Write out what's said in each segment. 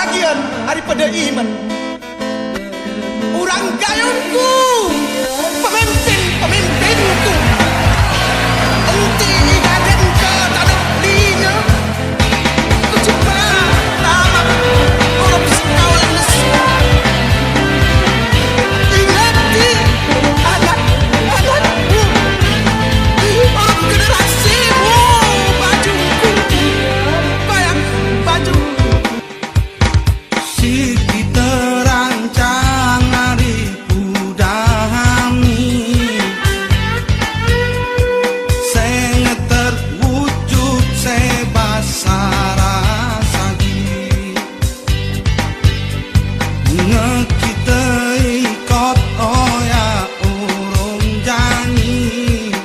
bagian daripada iman. Urang gayungku, pemimpin-pemimpinku, enti igaden ke tanah linya, ku coba nama orang sekawan lesu. Ingati anak-anakmu, orang generasimu, bajuku, bayang baju. Si kita rancang hari pudami, saya terwujud sebasara sagi. Kita ikut oya urung jani,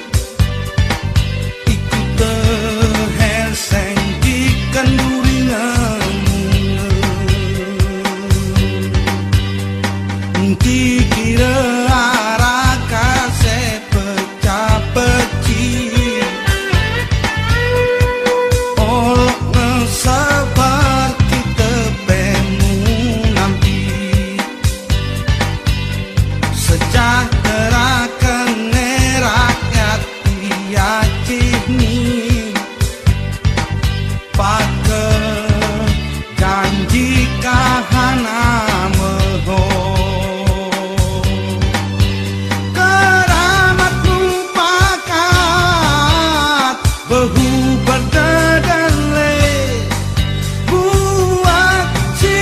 ikut helseng di kenduringan. Kira arah kasih pecah pecih, olok ngesabar kita pemu nanti, sejahterakan rakyat Aceh ni, pakai janji kahana meho. Behu berdadale buat si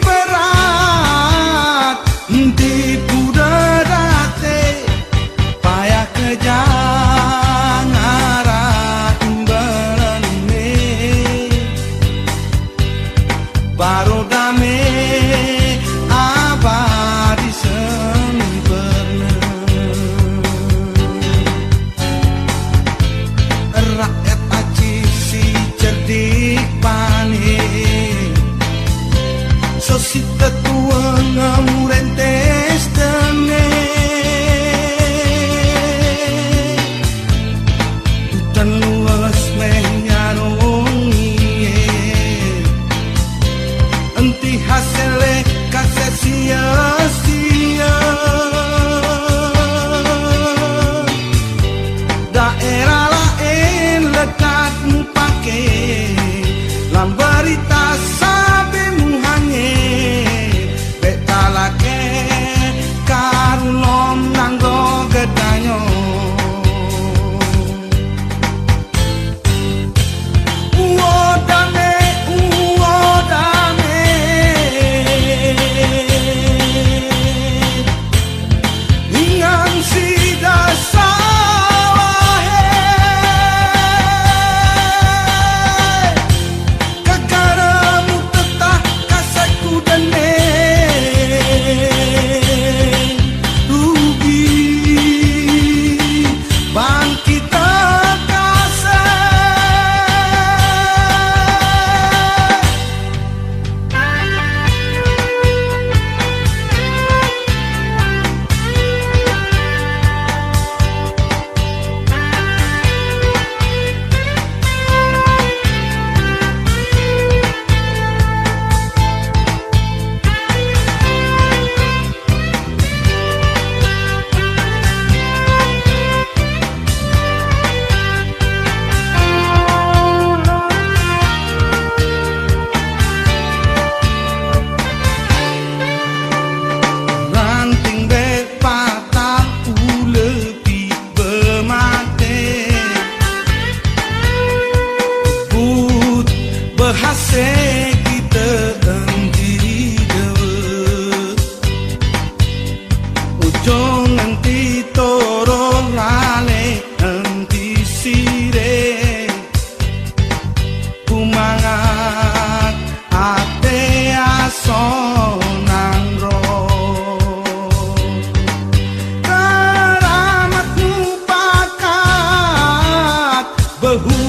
berat di budadate payah kejang arah imbalane baru dame abadi sempurna. Rakyat Aceh si cerdik panik, sosi tetua ngamurentes tene, hutan luas menyanongi, enti hasilnya kasih sia-sia. Daerah lekatmu pakai lambarita sabemu hanye betalake karulom nanggo gedanyo. Uodame ingang si dasar berhasil kita enti dewa, ujung nanti toro lale enti sire, kumangat ate asonang roh, keramatmu pakat behu